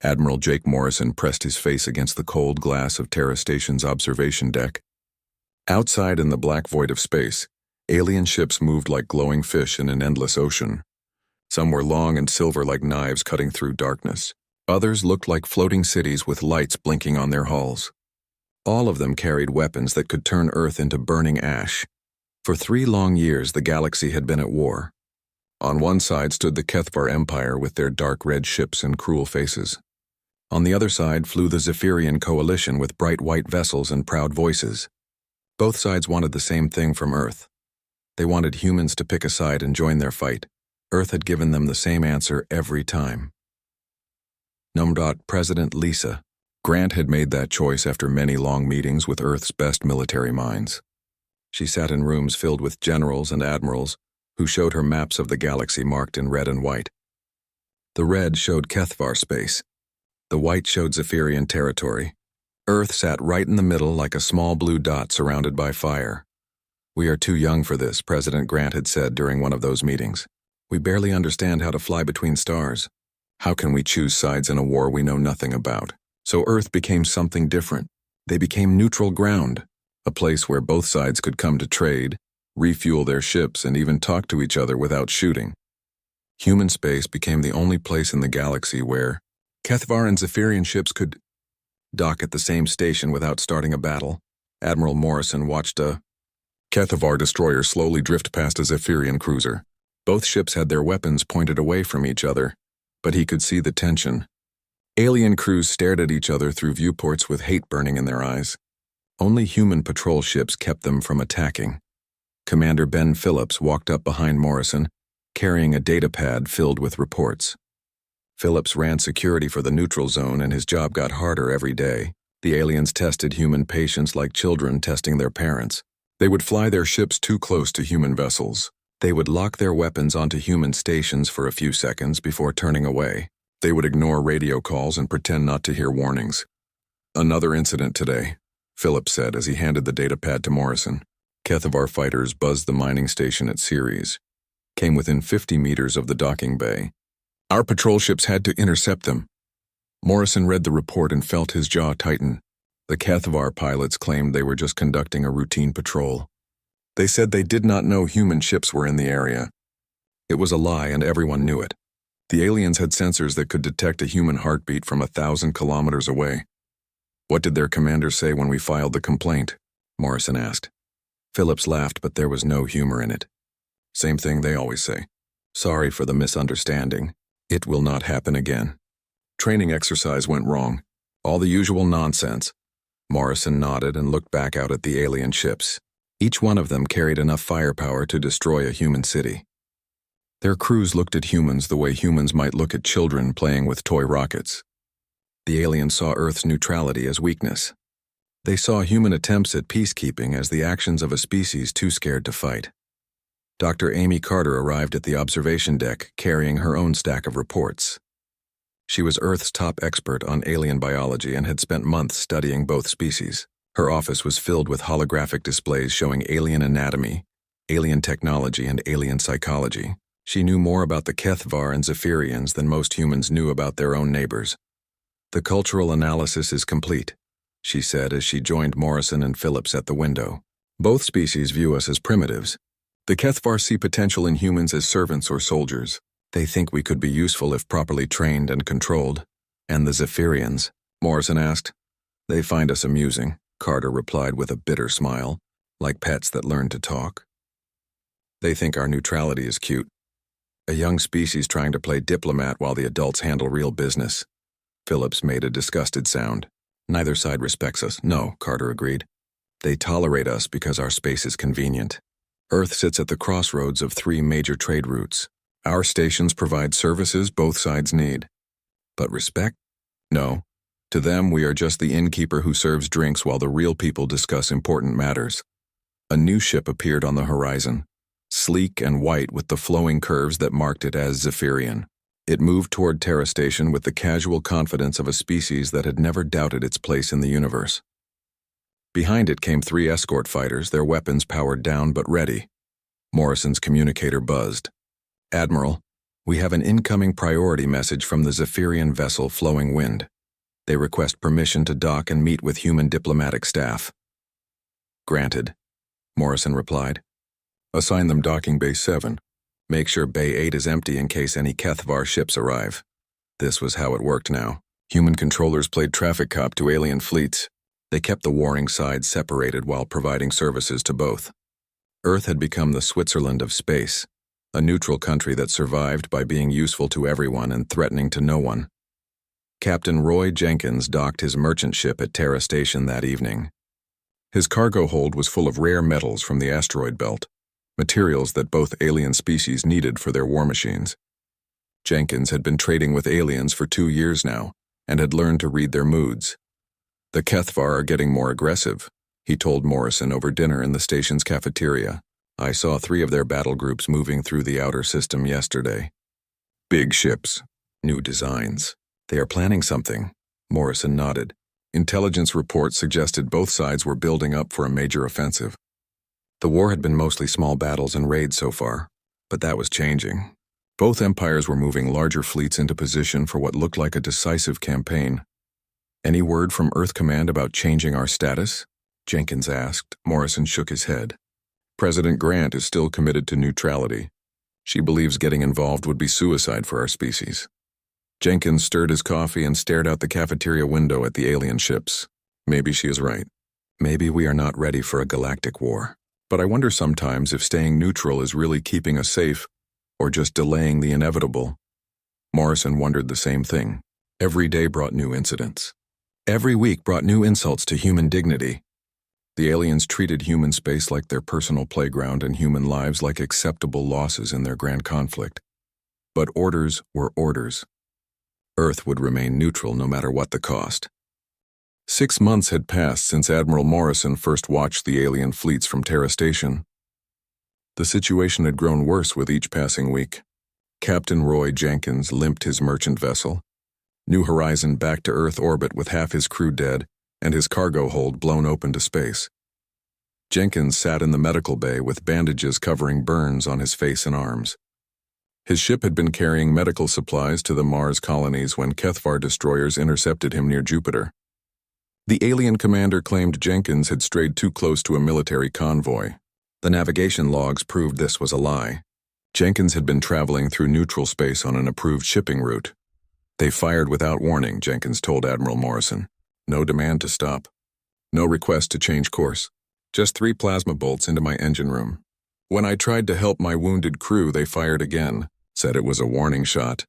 Admiral Jake Morrison pressed his face against the cold glass of Terra Station's observation deck. Outside in the black void of space, alien ships moved like glowing fish in an endless ocean. Some were long and silver like knives cutting through darkness. Others looked like floating cities with lights blinking on their hulls. All of them carried weapons that could turn Earth into burning ash. For 3 long years, the galaxy had been at war. On one side stood the Kethvar Empire with their dark red ships and cruel faces. On the other side flew the Zephyrian coalition with bright white vessels and proud voices. Both sides wanted the same thing from Earth. They wanted humans to pick a side and join their fight. Earth had given them the same answer every time. President Lisa Grant had made that choice after many long meetings with Earth's best military minds. She sat in rooms filled with generals and admirals who showed her maps of the galaxy marked in red and white. The red showed Kethvar space. The white showed Zephyrian territory. Earth sat right in the middle like a small blue dot surrounded by fire. "We are too young for this," President Grant had said during one of those meetings. "We barely understand how to fly between stars. How can we choose sides in a war we know nothing about?" So Earth became something different. They became neutral ground, a place where both sides could come to trade, refuel their ships, and even talk to each other without shooting. Human space became the only place in the galaxy where Kethvar and Zephyrian ships could dock at the same station without starting a battle. Admiral Morrison watched a Kethvar destroyer slowly drift past a Zephyrian cruiser. Both ships had their weapons pointed away from each other, but he could see the tension. Alien crews stared at each other through viewports with hate burning in their eyes. Only human patrol ships kept them from attacking. Commander Ben Phillips walked up behind Morrison, carrying a datapad filled with reports. Phillips ran security for the neutral zone, and his job got harder every day. The aliens tested human patience like children testing their parents. They would fly their ships too close to human vessels. They would lock their weapons onto human stations for a few seconds before turning away. They would ignore radio calls and pretend not to hear warnings. "Another incident today," Phillips said as he handed the datapad to Morrison. Kethvar fighters buzzed the mining station at Ceres, came within 50 meters of the docking bay. "Our patrol ships had to intercept them." Morrison read the report and felt his jaw tighten. The Kethvar pilots claimed they were just conducting a routine patrol. They said they did not know human ships were in the area. It was a lie, and everyone knew it. The aliens had sensors that could detect a human heartbeat from 1,000 kilometers away. "What did their commander say when we filed the complaint?" Morrison asked. Phillips laughed, but there was no humor in it. "Same thing they always say. Sorry for the misunderstanding. It will not happen again. Training exercise went wrong. All the usual nonsense." Morrison nodded and looked back out at the alien ships. Each one of them carried enough firepower to destroy a human city. Their crews looked at humans the way humans might look at children playing with toy rockets. The aliens saw Earth's neutrality as weakness. They saw human attempts at peacekeeping as the actions of a species too scared to fight. Dr. Amy Carter arrived at the observation deck carrying her own stack of reports. She was Earth's top expert on alien biology and had spent months studying both species. Her office was filled with holographic displays showing alien anatomy, alien technology, and alien psychology. She knew more about the Kethvar and Zephyrians than most humans knew about their own neighbors. "The cultural analysis is complete," she said as she joined Morrison and Phillips at the window. "Both species view us as primitives. The Kethvar see potential in humans as servants or soldiers. They think we could be useful if properly trained and controlled." "And the Zephyrians?" Morrison asked. "They find us amusing," Carter replied with a bitter smile, "like pets that learn to talk. They think our neutrality is cute. A young species trying to play diplomat while the adults handle real business." Phillips made a disgusted sound. "Neither side respects us." "No," Carter agreed. "They tolerate us because our space is convenient. Earth sits at the crossroads of 3 major trade routes. Our stations provide services both sides need. But respect? No. To them, we are just the innkeeper who serves drinks while the real people discuss important matters." A new ship appeared on the horizon, sleek and white with the flowing curves that marked it as Zephyrian. It moved toward Terra Station with the casual confidence of a species that had never doubted its place in the universe. Behind it came 3 escort fighters, their weapons powered down but ready. Morrison's communicator buzzed. "Admiral, We have an incoming priority message from the Zephyrian vessel Flowing Wind. They request permission to dock and meet with human diplomatic staff. Granted, Morrison replied. Assign them docking Bay 7. Make sure Bay 8 is empty in case any Kethvar ships arrive. This was how it worked now. Human controllers played traffic cop to alien fleets. They kept the warring sides separated while providing services to both. Earth had become the Switzerland of space, a neutral country that survived by being useful to everyone and threatening to no one. Captain Roy Jenkins docked his merchant ship at Terra Station that evening. His cargo hold was full of rare metals from the asteroid belt, materials that both alien species needed for their war machines. Jenkins had been trading with aliens for 2 years now and had learned to read their moods. The Kethvar are getting more aggressive, he told Morrison over dinner in the station's cafeteria. I saw 3 of their battle groups moving through the outer system yesterday. Big ships, new designs. They are planning something. Morrison nodded. Intelligence reports suggested both sides were building up for a major offensive. The war had been mostly small battles and raids so far, but that was changing. Both empires were moving larger fleets into position for what looked like a decisive campaign. Any word from Earth Command about changing our status? Jenkins asked. Morrison shook his head. President Grant is still committed to neutrality. She believes getting involved would be suicide for our species. Jenkins stirred his coffee and stared out the cafeteria window at the alien ships. Maybe she is right. Maybe we are not ready for a galactic war. But I wonder sometimes if staying neutral is really keeping us safe, or just delaying the inevitable. Morrison wondered the same thing. Every day brought new incidents. Every week brought new insults to human dignity. The aliens treated human space like their personal playground and human lives like acceptable losses in their grand conflict. But orders were orders. Earth would remain neutral no matter what the cost. 6 months had passed since Admiral Morrison first watched the alien fleets from Terra Station. The situation had grown worse with each passing week. Captain Roy Jenkins limped his merchant vessel. New Horizon back to Earth orbit with half his crew dead and his cargo hold blown open to space. Jenkins sat in the medical bay with bandages covering burns on his face and arms. His ship had been carrying medical supplies to the Mars colonies when Kethvar destroyers intercepted him near Jupiter. The alien commander claimed Jenkins had strayed too close to a military convoy. The navigation logs proved this was a lie. Jenkins had been traveling through neutral space on an approved shipping route. They fired without warning, Jenkins told Admiral Morrison. No demand to stop. No request to change course. Just 3 plasma bolts into my engine room. When I tried to help my wounded crew, they fired again. Said it was a warning shot.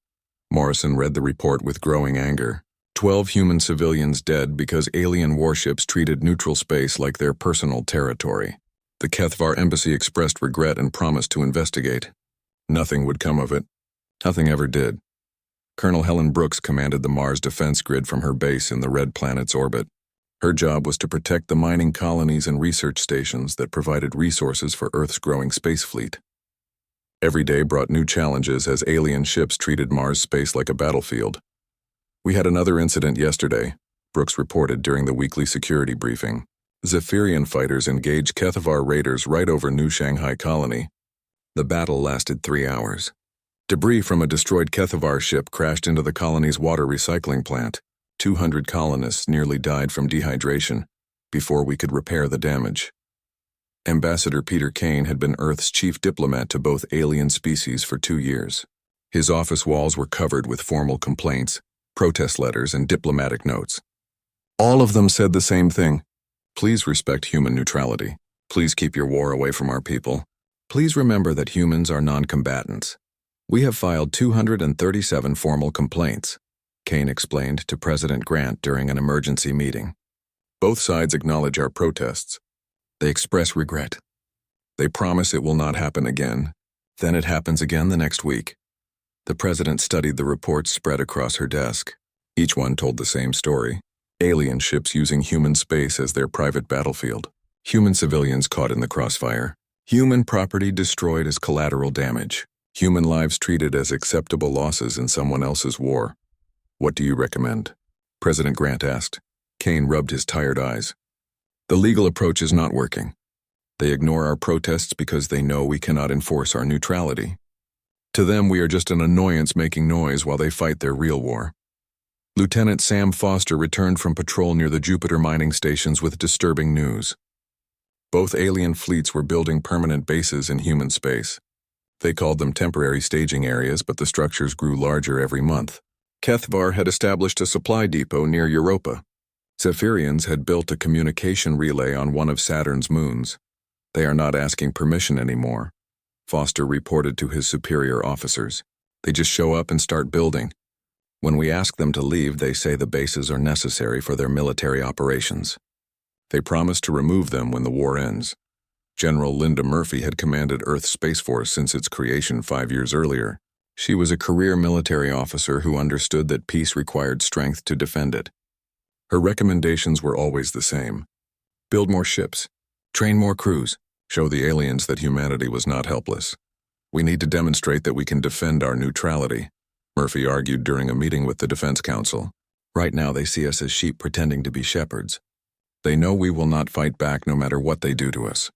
Morrison read the report with growing anger. 12 human civilians dead because alien warships treated neutral space like their personal territory. The Kethvar embassy expressed regret and promised to investigate. Nothing would come of it. Nothing ever did. Colonel Helen Brooks commanded the Mars defense grid from her base in the Red Planet's orbit. Her job was to protect the mining colonies and research stations that provided resources for Earth's growing space fleet. Every day brought new challenges as alien ships treated Mars space like a battlefield. We had another incident yesterday, Brooks reported during the weekly security briefing. Zephyrian fighters engaged Kethvar raiders right over New Shanghai Colony. The battle lasted 3 hours. Debris from a destroyed Kethvar ship crashed into the colony's water recycling plant. 200 colonists nearly died from dehydration before we could repair the damage. Ambassador Peter Kane had been Earth's chief diplomat to both alien species for 2 years. His office walls were covered with formal complaints, protest letters, and diplomatic notes. All of them said the same thing. Please respect human neutrality. Please keep your war away from our people. Please remember that humans are non-combatants. We have filed 237 formal complaints, Kane explained to President Grant during an emergency meeting. Both sides acknowledge our protests. They express regret. They promise it will not happen again. Then it happens again the next week. The president studied the reports spread across her desk. Each one told the same story. Alien ships using human space as their private battlefield. Human civilians caught in the crossfire. Human property destroyed as collateral damage. Human lives treated as acceptable losses in someone else's war. What do you recommend? President Grant asked. Kane rubbed his tired eyes. The legal approach is not working. They ignore our protests because they know we cannot enforce our neutrality. To them, we are just an annoyance making noise while they fight their real war. Lieutenant Sam Foster returned from patrol near the Jupiter mining stations with disturbing news. Both alien fleets were building permanent bases in human space. They called them temporary staging areas, but the structures grew larger every month. Kethvar had established a supply depot near Europa. Zephyrians had built a communication relay on one of Saturn's moons. They are not asking permission anymore, Foster reported to his superior officers. They just show up and start building. When we ask them to leave, they say the bases are necessary for their military operations. They promise to remove them when the war ends. General Linda Murphy had commanded Earth's Space Force since its creation 5 years earlier. She was a career military officer who understood that peace required strength to defend it. Her recommendations were always the same. Build more ships. Train more crews. Show the aliens that humanity was not helpless. We need to demonstrate that we can defend our neutrality, Murphy argued during a meeting with the Defense Council. Right now they see us as sheep pretending to be shepherds. They know we will not fight back no matter what they do to us.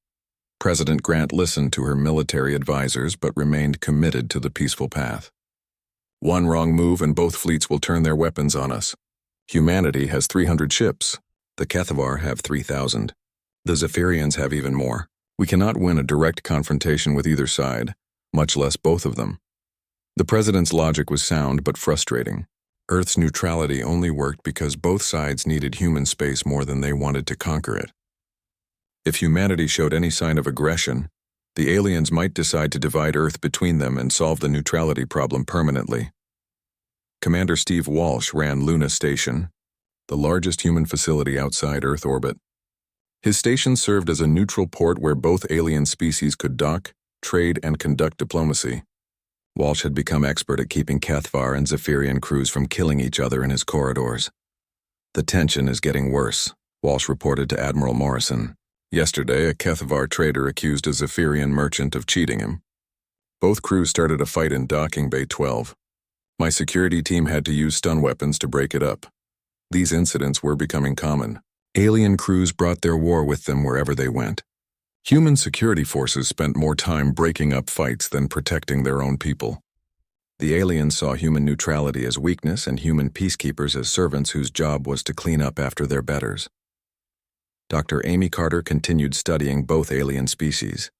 President Grant listened to her military advisors but remained committed to the peaceful path. One wrong move and both fleets will turn their weapons on us. Humanity has 300 ships. The Kethvar have 3,000. The Zephyrians have even more. We cannot win a direct confrontation with either side, much less both of them. The president's logic was sound but frustrating. Earth's neutrality only worked because both sides needed human space more than they wanted to conquer it. If humanity showed any sign of aggression, the aliens might decide to divide Earth between them and solve the neutrality problem permanently. Commander Steve Walsh ran Luna Station, the largest human facility outside Earth orbit. His station served as a neutral port where both alien species could dock, trade, and conduct diplomacy. Walsh had become expert at keeping Kethvar and Zephyrian crews from killing each other in his corridors. The tension is getting worse, Walsh reported to Admiral Morrison. Yesterday, a Kethvar trader accused a Zephyrian merchant of cheating him. Both crews started a fight in Docking Bay 12. My security team had to use stun weapons to break it up. These incidents were becoming common. Alien crews brought their war with them wherever they went. Human security forces spent more time breaking up fights than protecting their own people. The aliens saw human neutrality as weakness and human peacekeepers as servants whose job was to clean up after their betters. Dr. Amy Carter continued studying both alien species,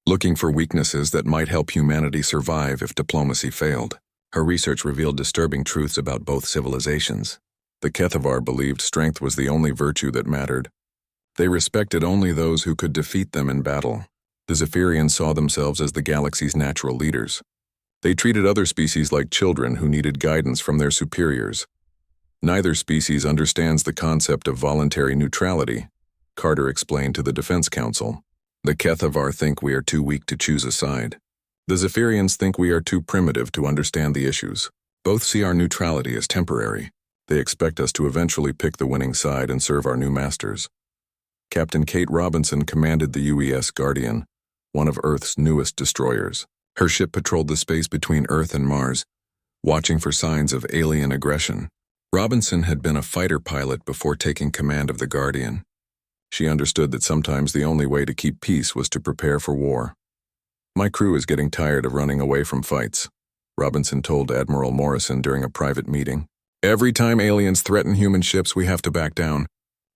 looking for weaknesses that might help humanity survive if diplomacy failed. Her research revealed disturbing truths about both civilizations. The Kethvar believed strength was the only virtue that mattered. They respected only those who could defeat them in battle. The Zephyrians saw themselves as the galaxy's natural leaders. They treated other species like children who needed guidance from their superiors. Neither species understands the concept of voluntary neutrality, Carter explained to the Defense Council. The Kethvar think we are too weak to choose a side. The Zephyrians think we are too primitive to understand the issues. Both see our neutrality as temporary. They expect us to eventually pick the winning side and serve our new masters. Captain Kate Robinson commanded the UES Guardian, one of Earth's newest destroyers. Her ship patrolled the space between Earth and Mars, watching for signs of alien aggression. Robinson had been a fighter pilot before taking command of the Guardian. She understood that sometimes the only way to keep peace was to prepare for war. My crew is getting tired of running away from fights, Robinson told Admiral Morrison during a private meeting. Every time aliens threaten human ships, we have to back down.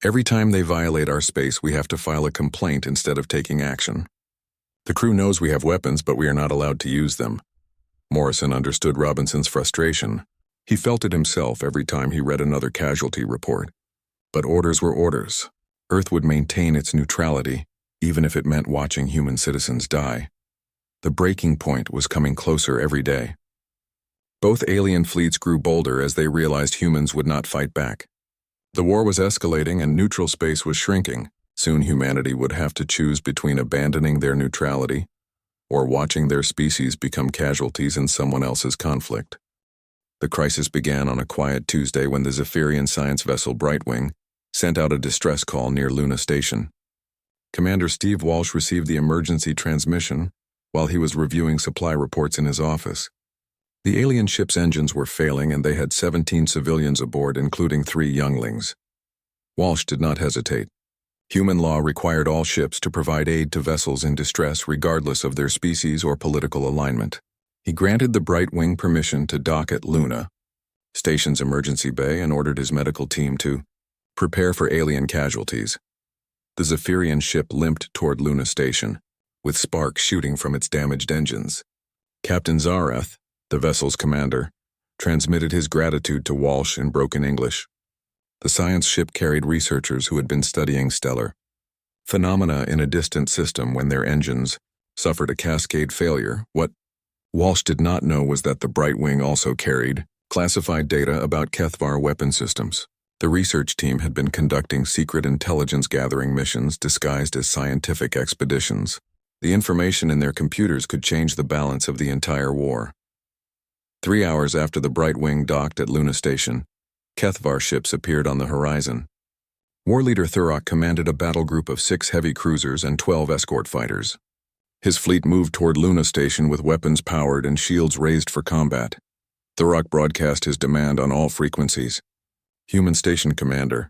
Every time they violate our space, we have to file a complaint instead of taking action. The crew knows we have weapons, but we are not allowed to use them. Morrison understood Robinson's frustration. He felt it himself every time he read another casualty report. But orders were orders. Earth would maintain its neutrality, even if it meant watching human citizens die. The breaking point was coming closer every day. Both alien fleets grew bolder as they realized humans would not fight back. The war was escalating and neutral space was shrinking. Soon humanity would have to choose between abandoning their neutrality or watching their species become casualties in someone else's conflict. The crisis began on a quiet Tuesday when the Zephyrian science vessel Brightwing sent out a distress call near Luna Station. Commander Steve Walsh received the emergency transmission while he was reviewing supply reports in his office. The alien ship's engines were failing and they had 17 civilians aboard, including 3 younglings. Walsh did not hesitate. Human law required all ships to provide aid to vessels in distress regardless of their species or political alignment. He granted the Bright Wing permission to dock at Luna, station's emergency bay, and ordered his medical team to prepare for alien casualties. The Zephyrian ship limped toward Luna Station, with sparks shooting from its damaged engines. Captain Zareth, the vessel's commander, transmitted his gratitude to Walsh in broken English. The science ship carried researchers who had been studying stellar phenomena in a distant system when their engines suffered a cascade failure. What Walsh did not know was that the Bright Wing also carried classified data about Kethvar weapon systems. The research team had been conducting secret intelligence-gathering missions disguised as scientific expeditions. The information in their computers could change the balance of the entire war. 3 hours after the Bright Wing docked at Luna Station, Kethvar ships appeared on the horizon. War leader Thurok commanded a battle group of 6 heavy cruisers and 12 escort fighters. His fleet moved toward Luna Station with weapons powered and shields raised for combat. Thurok broadcast his demand on all frequencies. Human Station Commander,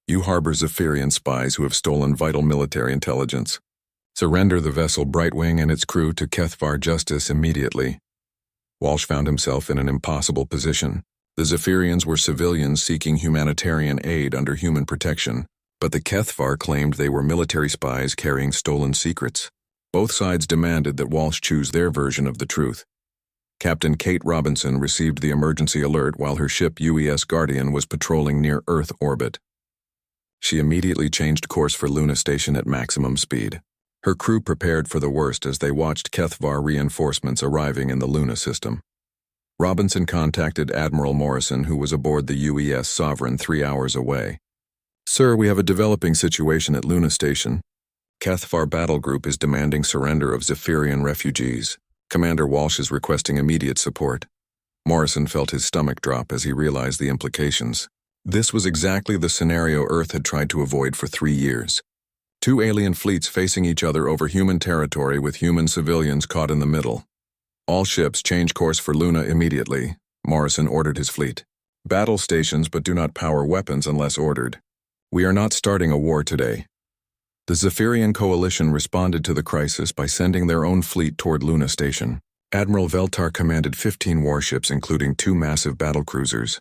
you harbor Zephyrian spies who have stolen vital military intelligence. Surrender the vessel Bright Wing and its crew to Kethvar Justice immediately. Walsh found himself in an impossible position. The Zephyrians were civilians seeking humanitarian aid under human protection, but the Kethvar claimed they were military spies carrying stolen secrets. Both sides demanded that Walsh choose their version of the truth. Captain Kate Robinson received the emergency alert while her ship UES Guardian was patrolling near Earth orbit. She immediately changed course for Luna Station at maximum speed. Her crew prepared for the worst as they watched Kethvar reinforcements arriving in the Luna system. Robinson contacted Admiral Morrison, who was aboard the UES Sovereign 3 hours away. Sir, we have a developing situation at Luna Station. Kethvar Battle Group is demanding surrender of Zephyrian refugees. Commander Walsh is requesting immediate support. Morrison felt his stomach drop as he realized the implications. This was exactly the scenario Earth had tried to avoid for 3 years. 2 alien fleets facing each other over human territory with human civilians caught in the middle. All ships change course for Luna immediately, Morrison ordered his fleet. Battle stations but do not power weapons unless ordered. We are not starting a war today. The Zephyrian coalition responded to the crisis by sending their own fleet toward Luna Station. Admiral Veltar commanded 15 warships including 2 massive battlecruisers.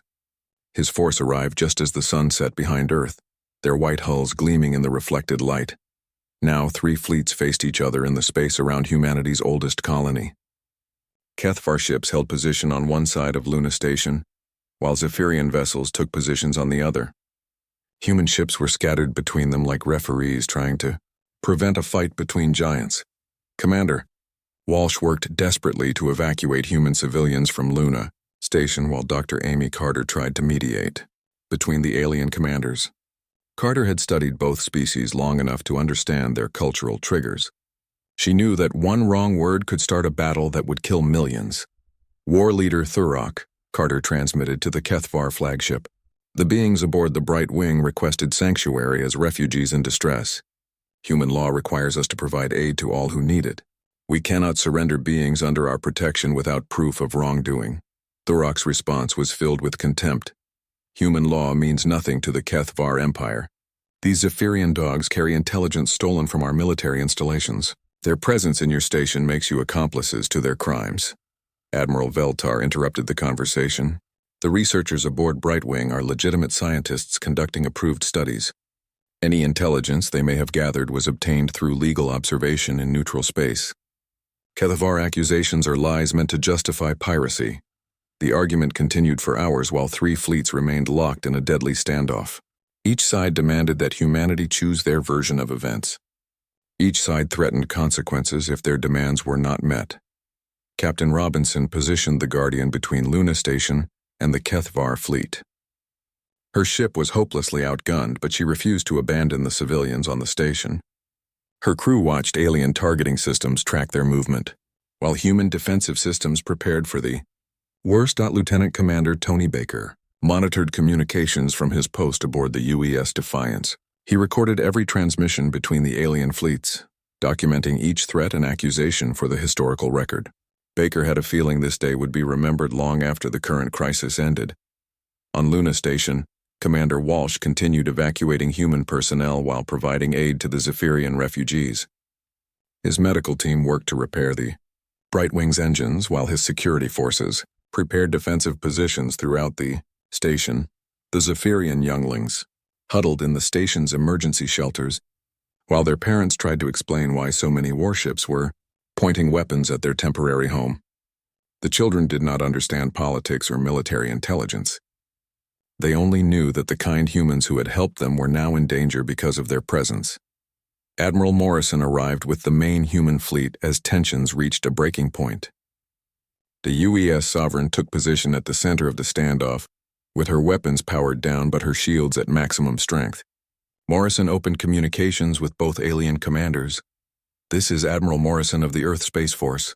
His force arrived just as the sun set behind Earth, their white hulls gleaming in the reflected light. Now 3 fleets faced each other in the space around humanity's oldest colony. Kethvar ships held position on one side of Luna Station, while Zephyrian vessels took positions on the other. Human ships were scattered between them like referees trying to prevent a fight between giants. Commander, Walsh worked desperately to evacuate human civilians from Luna Station while Dr. Amy Carter tried to mediate between the alien commanders. Carter had studied both species long enough to understand their cultural triggers. She knew that one wrong word could start a battle that would kill millions. War leader Thurok, Carter transmitted to the Kethvar flagship. The beings aboard the Bright Wing requested sanctuary as refugees in distress. Human law requires us to provide aid to all who need it. We cannot surrender beings under our protection without proof of wrongdoing. Thurok's response was filled with contempt. Human law means nothing to the Kethvar Empire. These Zephyrian dogs carry intelligence stolen from our military installations. Their presence in your station makes you accomplices to their crimes. Admiral Veltar interrupted the conversation. The researchers aboard Bright Wing are legitimate scientists conducting approved studies. Any intelligence they may have gathered was obtained through legal observation in neutral space. Kethvar accusations are lies meant to justify piracy. The argument continued for hours while 3 fleets remained locked in a deadly standoff. Each side demanded that humanity choose their version of events. Each side threatened consequences if their demands were not met. Captain Robinson positioned the Guardian between Luna Station and the Kethvar fleet. Her ship was hopelessly outgunned, but she refused to abandon the civilians on the station. Her crew watched alien targeting systems track their movement, while human defensive systems prepared for the worst. Lieutenant Commander Tony Baker monitored communications from his post aboard the UES Defiance. He recorded every transmission between the alien fleets, documenting each threat and accusation for the historical record. Baker had a feeling this day would be remembered long after the current crisis ended. On Luna Station, Commander Walsh continued evacuating human personnel while providing aid to the Zephyrian refugees. His medical team worked to repair the Brightwing's engines, while his security forces prepared defensive positions throughout the station. The Zephyrian younglings huddled in the station's emergency shelters, while their parents tried to explain why so many warships were pointing weapons at their temporary home. The children did not understand politics or military intelligence. They only knew that the kind humans who had helped them were now in danger because of their presence. Admiral Morrison arrived with the main human fleet as tensions reached a breaking point. The UES Sovereign took position at the center of the standoff, with her weapons powered down but her shields at maximum strength. Morrison opened communications with both alien commanders. "This is Admiral Morrison of the Earth Space Force.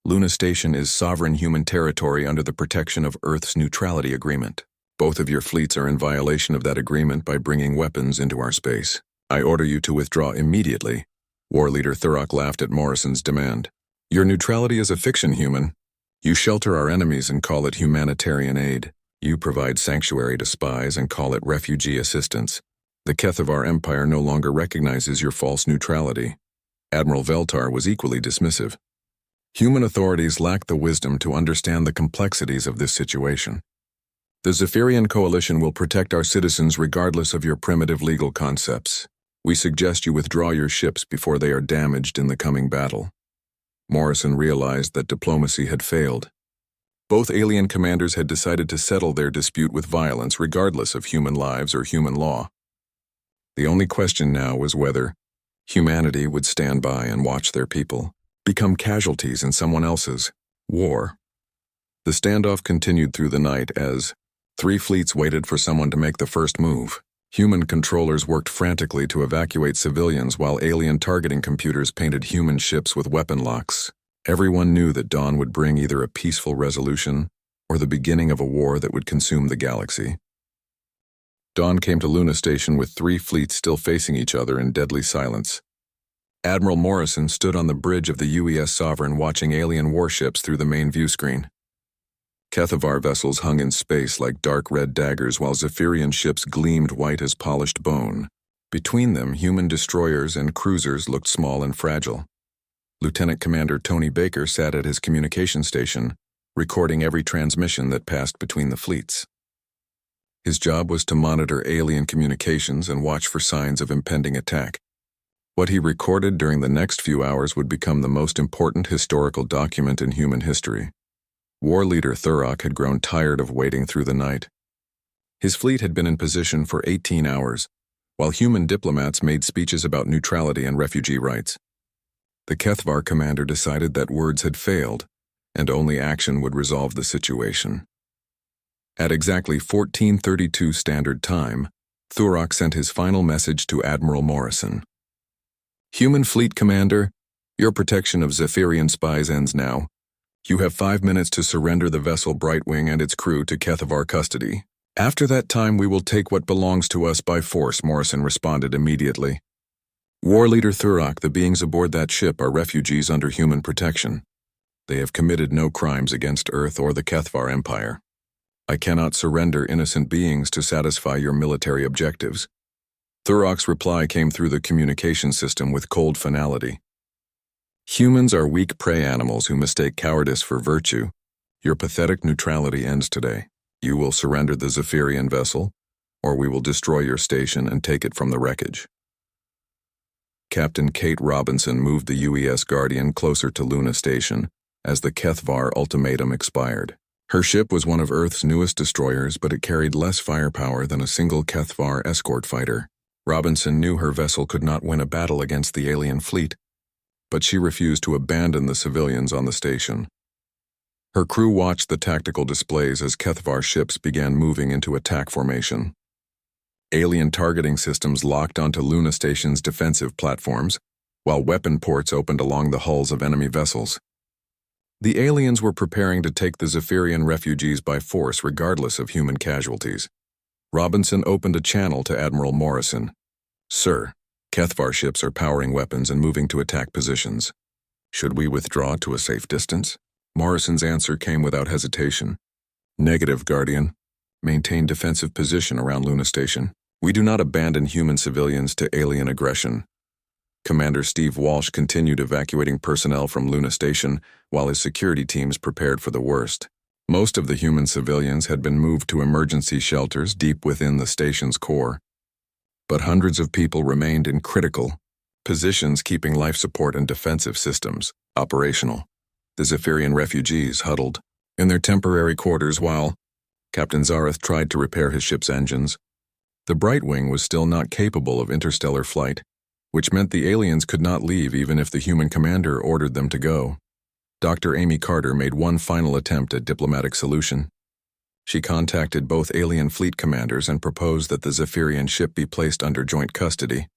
Luna Station is sovereign human territory under the protection of Earth's neutrality agreement. Both of your fleets are in violation of that agreement by bringing weapons into our space. I order you to withdraw immediately." War Leader Thurok laughed at Morrison's demand. "Your neutrality is a fiction, human. You shelter our enemies and call it humanitarian aid. You provide sanctuary to spies and call it refugee assistance. The Keth of our empire no longer recognizes your false neutrality." Admiral Veltar was equally dismissive. Human authorities lack the wisdom to understand the complexities of this situation. The Zephyrian Coalition will protect our citizens regardless of your primitive legal concepts. We suggest you withdraw your ships before they are damaged in the coming battle. Morrison realized that diplomacy had failed. Both alien commanders had decided to settle their dispute with violence regardless of human lives or human law. The only question now was whether humanity would stand by and watch their people become casualties in someone else's war. The standoff continued through the night as 3 fleets waited for someone to make the first move. Human controllers worked frantically to evacuate civilians while alien targeting computers painted human ships with weapon locks. Everyone knew that dawn would bring either a peaceful resolution or the beginning of a war that would consume the galaxy. Dawn came to Luna Station with 3 fleets still facing each other in deadly silence. Admiral Morrison stood on the bridge of the UES Sovereign watching alien warships through the main view screen. Kethavar vessels hung in space like dark red daggers while Zephyrian ships gleamed white as polished bone. Between them, human destroyers and cruisers looked small and fragile. Lieutenant Commander Tony Baker sat at his communication station, recording every transmission that passed between the fleets. His job was to monitor alien communications and watch for signs of impending attack. What he recorded during the next few hours would become the most important historical document in human history. War Leader Thurok had grown tired of waiting through the night. His fleet had been in position for 18 hours, while human diplomats made speeches about neutrality and refugee rights. The Kethvar commander decided that words had failed, and only action would resolve the situation. At exactly 14:32 Standard Time, Thurok sent his final message to Admiral Morrison. "Human Fleet Commander, your protection of Zephyrian spies ends now. You have 5 minutes to surrender the vessel Brightwing and its crew to Kethavar custody. After that time we will take what belongs to us by force," Morrison responded immediately. "War Leader Thurok, the beings aboard that ship are refugees under human protection. They have committed no crimes against Earth or the Kethvar Empire. I cannot surrender innocent beings to satisfy your military objectives." Thurok's reply came through the communication system with cold finality. "Humans are weak prey animals who mistake cowardice for virtue. Your pathetic neutrality ends today. You will surrender the Zephyrian vessel, or we will destroy your station and take it from the wreckage." Captain Kate Robinson moved the UES Guardian closer to Luna Station as the Kethvar ultimatum expired. Her ship was one of Earth's newest destroyers, but it carried less firepower than a single Kethvar escort fighter. Robinson knew her vessel could not win a battle against the alien fleet, but she refused to abandon the civilians on the station. Her crew watched the tactical displays as Kethvar ships began moving into attack formation. Alien targeting systems locked onto Luna Station's defensive platforms, while weapon ports opened along the hulls of enemy vessels. The aliens were preparing to take the Zephyrian refugees by force regardless of human casualties. Robinson opened a channel to Admiral Morrison. "Sir, Kethvar ships are powering weapons and moving to attack positions. Should we withdraw to a safe distance?" Morrison's answer came without hesitation. "Negative, Guardian. Maintain defensive position around Luna Station. We do not abandon human civilians to alien aggression." Commander Steve Walsh continued evacuating personnel from Luna Station while his security teams prepared for the worst. Most of the human civilians had been moved to emergency shelters deep within the station's core. But hundreds of people remained in critical positions, keeping life support and defensive systems operational. The Zephyrian refugees huddled in their temporary quarters while Captain Zareth tried to repair his ship's engines. The Brightwing was still not capable of interstellar flight, which meant the aliens could not leave even if the human commander ordered them to go. Dr. Amy Carter made one final attempt at diplomatic solution. She contacted both alien fleet commanders and proposed that the Zephyrian ship be placed under joint custody,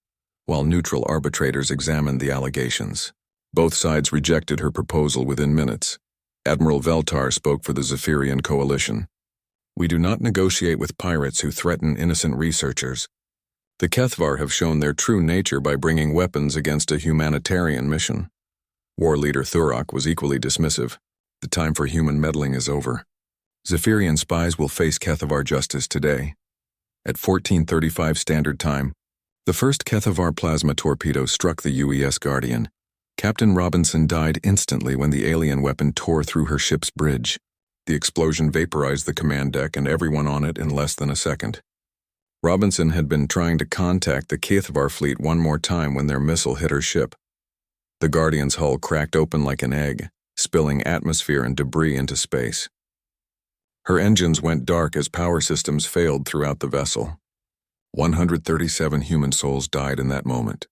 while neutral arbitrators examined the allegations. Both sides rejected her proposal within minutes. Admiral Veltar spoke for the Zephyrian coalition. "We do not negotiate with pirates who threaten innocent researchers. The Kethvar have shown their true nature by bringing weapons against a humanitarian mission." War leader Thurok was equally dismissive. "The time for human meddling is over. Zephyrian spies will face Kethvar justice today." At 14:35 Standard Time, the first Kethvar plasma torpedo struck the UES Guardian. Captain Robinson died instantly when the alien weapon tore through her ship's bridge. The explosion vaporized the command deck and everyone on it in less than a second. Robinson had been trying to contact the Kethvar fleet one more time when their missile hit her ship. The Guardian's hull cracked open like an egg, spilling atmosphere and debris into space. Her engines went dark as power systems failed throughout the vessel. 137 human souls died in that moment,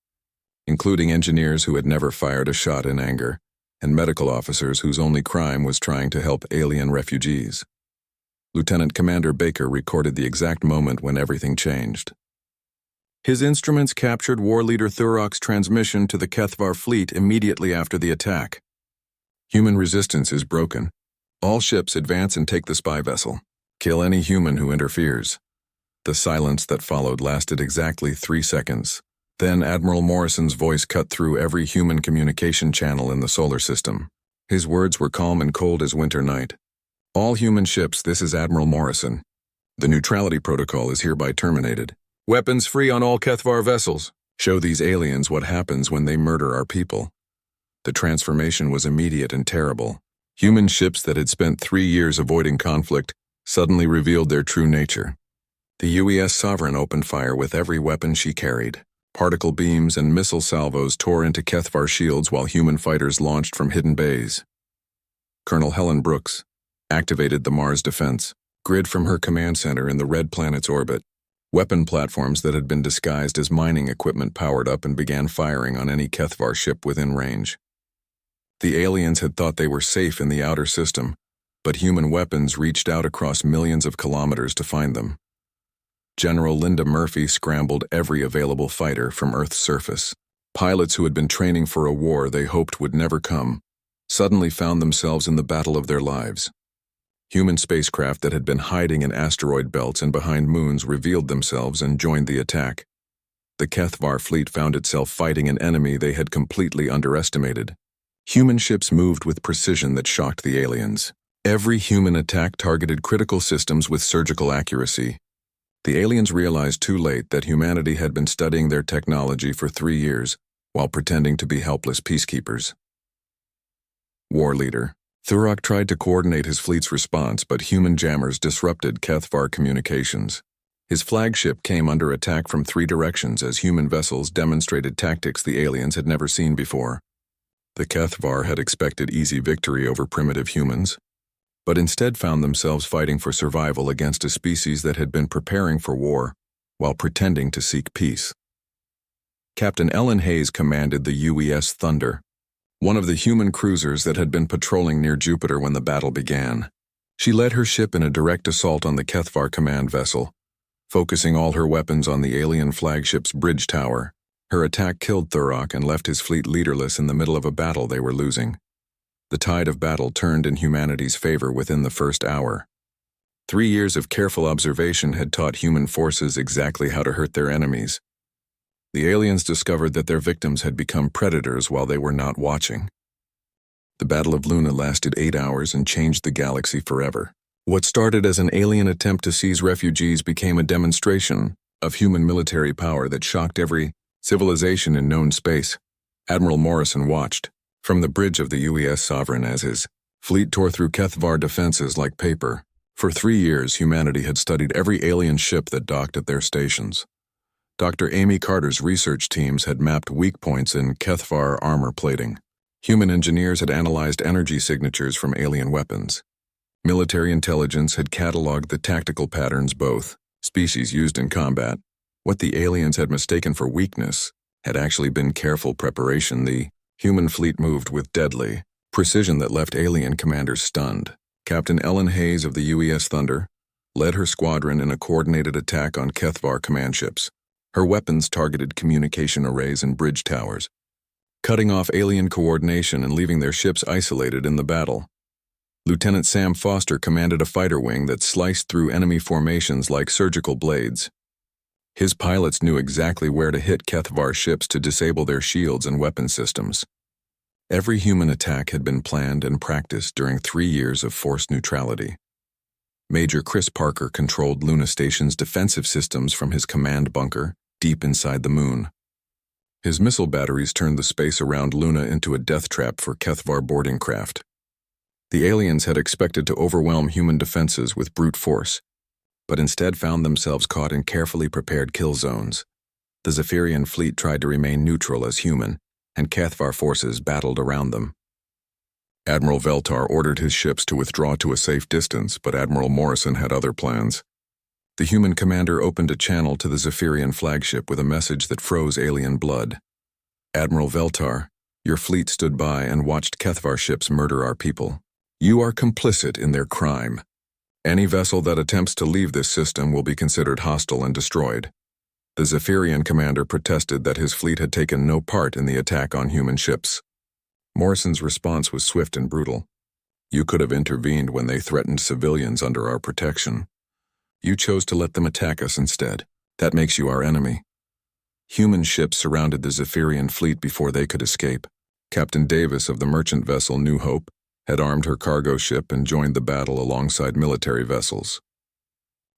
including engineers who had never fired a shot in anger, and medical officers whose only crime was trying to help alien refugees. Lieutenant Commander Baker recorded the exact moment when everything changed. His instruments captured War Leader Thurok's transmission to the Kethvar fleet immediately after the attack. "Human resistance is broken. All ships advance and take the spy vessel. Kill any human who interferes." The silence that followed lasted exactly 3 seconds. Then Admiral Morrison's voice cut through every human communication channel in the solar system. His words were calm and cold as winter night. "All human ships, this is Admiral Morrison. The neutrality protocol is hereby terminated. Weapons free on all Kethvar vessels. Show these aliens what happens when they murder our people." The transformation was immediate and terrible. Human ships that had spent 3 years avoiding conflict suddenly revealed their true nature. The UES Sovereign opened fire with every weapon she carried. Particle beams and missile salvos tore into Kethvar shields while human fighters launched from hidden bays. Colonel Helen Brooks activated the Mars Defense Grid from her command center in the Red Planet's orbit. Weapon platforms that had been disguised as mining equipment powered up and began firing on any Kethvar ship within range. The aliens had thought they were safe in the outer system, but human weapons reached out across millions of kilometers to find them. General Linda Murphy scrambled every available fighter from Earth's surface. Pilots who had been training for a war they hoped would never come suddenly found themselves in the battle of their lives. Human spacecraft that had been hiding in asteroid belts and behind moons revealed themselves and joined the attack. The Kethvar fleet found itself fighting an enemy they had completely underestimated. Human ships moved with precision that shocked the aliens. Every human attack targeted critical systems with surgical accuracy. The aliens realized too late that humanity had been studying their technology for 3 years while pretending to be helpless peacekeepers. War Leader Thurok tried to coordinate his fleet's response, but human jammers disrupted Kethvar communications. His flagship came under attack from 3 directions as human vessels demonstrated tactics the aliens had never seen before. The Kethvar had expected easy victory over primitive humans, but instead found themselves fighting for survival against a species that had been preparing for war while pretending to seek peace. Captain Ellen Hayes commanded the UES Thunder, one of the human cruisers that had been patrolling near Jupiter when the battle began. She led her ship in a direct assault on the Kethvar command vessel, focusing all her weapons on the alien flagship's bridge tower. Her attack killed Thurok and left his fleet leaderless in the middle of a battle they were losing. The tide of battle turned in humanity's favor within the first hour. 3 years of careful observation had taught human forces exactly how to hurt their enemies. The aliens discovered that their victims had become predators while they were not watching. The Battle of Luna lasted 8 hours and changed the galaxy forever. What started as an alien attempt to seize refugees became a demonstration of human military power that shocked every civilization in known space. Admiral Morrison watched from the bridge of the UES Sovereign as his fleet tore through Kethvar defenses like paper. For 3 years, humanity had studied every alien ship that docked at their stations. Dr. Amy Carter's research teams had mapped weak points in Kethvar armor plating. Human engineers had analyzed energy signatures from alien weapons. Military intelligence had cataloged the tactical patterns both species used in combat. What the aliens had mistaken for weakness had actually been careful preparation. The human fleet moved with deadly precision that left alien commanders stunned. Captain Ellen Hayes of the UES Thunder led her squadron in a coordinated attack on Kethvar command ships. Her weapons targeted communication arrays and bridge towers, cutting off alien coordination and leaving their ships isolated in the battle. Lieutenant Sam Foster commanded a fighter wing that sliced through enemy formations like surgical blades. His pilots knew exactly where to hit Kethvar ships to disable their shields and weapon systems. Every human attack had been planned and practiced during 3 years of forced neutrality. Major Chris Parker controlled Luna Station's defensive systems from his command bunker deep inside the moon. His missile batteries turned the space around Luna into a death trap for Kethvar boarding craft. The aliens had expected to overwhelm human defenses with brute force, but instead found themselves caught in carefully prepared kill zones. The Zephyrian fleet tried to remain neutral as human, and Kethvar forces battled around them. Admiral Veltar ordered his ships to withdraw to a safe distance, but Admiral Morrison had other plans. The human commander opened a channel to the Zephyrian flagship with a message that froze alien blood. Admiral Veltar, your fleet stood by and watched Kethvar ships murder our people. You are complicit in their crime. Any vessel that attempts to leave this system will be considered hostile and destroyed. The Zephyrian commander protested that his fleet had taken no part in the attack on human ships. Morrison's response was swift and brutal. You could have intervened when they threatened civilians under our protection. You chose to let them attack us instead. That makes you our enemy. Human ships surrounded the Zephyrian fleet before they could escape. Captain Davis of the merchant vessel New Hope had armed her cargo ship and joined the battle alongside military vessels.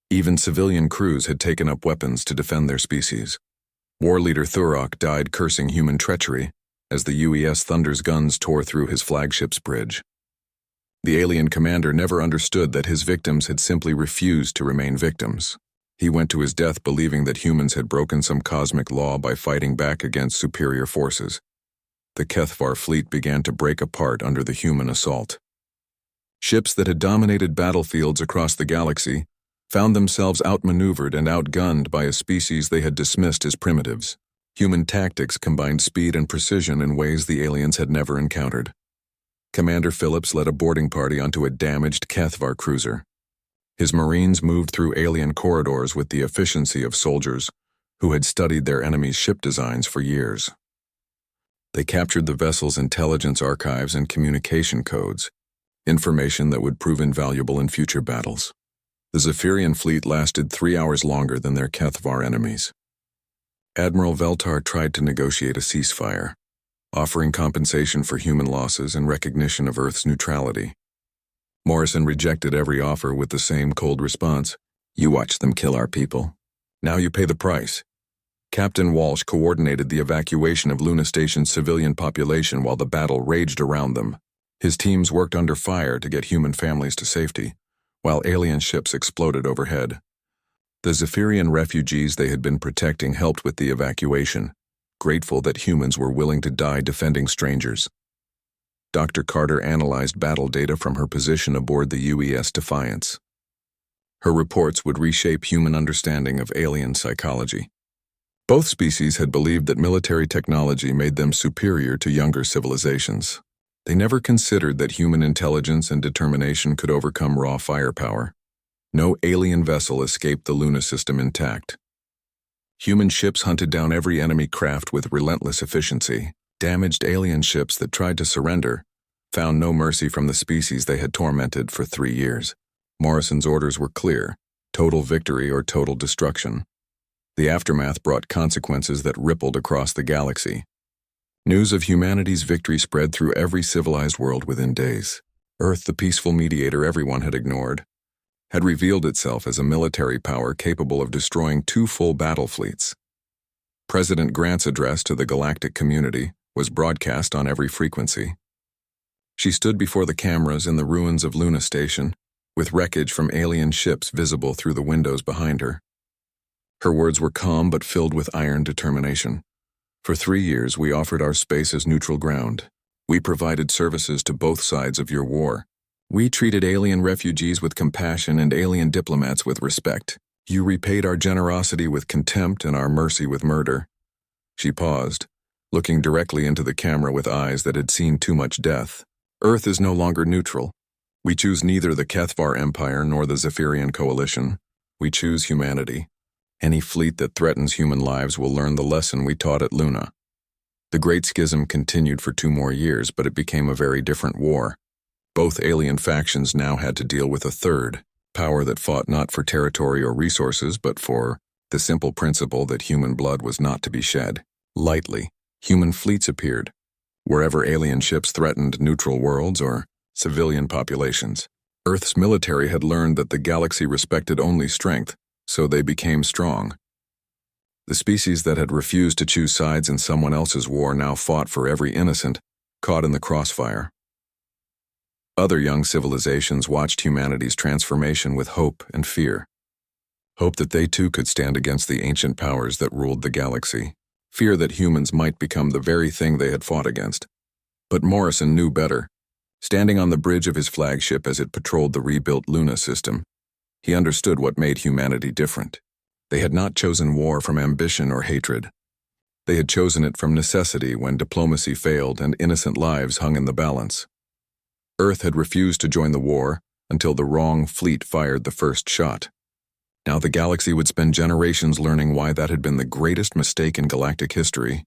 Even civilian crews had taken up weapons to defend their species. War leader Thurok died cursing human treachery as the UES Thunder's guns tore through his flagship's bridge. The alien commander never understood that his victims had simply refused to remain victims. He went to his death believing that humans had broken some cosmic law by fighting back against superior forces. The Kethvar fleet began to break apart under the human assault. Ships that had dominated battlefields across the galaxy found themselves outmaneuvered and outgunned by a species they had dismissed as primitives. Human tactics combined speed and precision in ways the aliens had never encountered. Commander Phillips led a boarding party onto a damaged Kethvar cruiser. His Marines moved through alien corridors with the efficiency of soldiers who had studied their enemy's ship designs for years. They captured the vessel's intelligence archives and communication codes, information that would prove invaluable in future battles. The Zephyrian fleet lasted 3 hours longer than their Kethvar enemies. Admiral Veltar tried to negotiate a ceasefire, offering compensation for human losses and recognition of Earth's neutrality. Morrison rejected every offer with the same cold response. You watched them kill our people. Now you pay the price. Captain Walsh coordinated the evacuation of Luna Station's civilian population while the battle raged around them. His teams worked under fire to get human families to safety, while alien ships exploded overhead. The Zephyrian refugees they had been protecting helped with the evacuation, grateful that humans were willing to die defending strangers. Dr. Carter analyzed battle data from her position aboard the UES Defiance. Her reports would reshape human understanding of alien psychology. Both species had believed that military technology made them superior to younger civilizations. They never considered that human intelligence and determination could overcome raw firepower. No alien vessel escaped the Luna system intact. Human ships hunted down every enemy craft with relentless efficiency. Damaged alien ships that tried to surrender found no mercy from the species they had tormented for 3 years. Morrison's orders were clear: total victory or total destruction. The aftermath brought consequences that rippled across the galaxy. News of humanity's victory spread through every civilized world within days. Earth, the peaceful mediator everyone had ignored, had revealed itself as a military power capable of destroying 2 full battle fleets. President Grant's address to the galactic community was broadcast on every frequency. She stood before the cameras in the ruins of Luna Station, with wreckage from alien ships visible through the windows behind her. Her words were calm but filled with iron determination. For 3 years, we offered our space as neutral ground. We provided services to both sides of your war. We treated alien refugees with compassion and alien diplomats with respect. You repaid our generosity with contempt and our mercy with murder. She paused, looking directly into the camera with eyes that had seen too much death. Earth is no longer neutral. We choose neither the Kethvar Empire nor the Zephyrian Coalition. We choose humanity. Any fleet that threatens human lives will learn the lesson we taught at Luna. The Great Schism continued for 2 more years, but it became a very different war. Both alien factions now had to deal with a third, power that fought not for territory or resources, but for the simple principle that human blood was not to be shed lightly. Human fleets appeared, wherever alien ships threatened neutral worlds or civilian populations. Earth's military had learned that the galaxy respected only strength, so they became strong. The species that had refused to choose sides in someone else's war now fought for every innocent caught in the crossfire. Other young civilizations watched humanity's transformation with hope and fear. Hope that they too could stand against the ancient powers that ruled the galaxy. Fear that humans might become the very thing they had fought against. But Morrison knew better. Standing on the bridge of his flagship as it patrolled the rebuilt Luna system, he understood what made humanity different. They had not chosen war from ambition or hatred. They had chosen it from necessity when diplomacy failed and innocent lives hung in the balance. Earth had refused to join the war until the wrong fleet fired the first shot. Now the galaxy would spend generations learning why that had been the greatest mistake in galactic history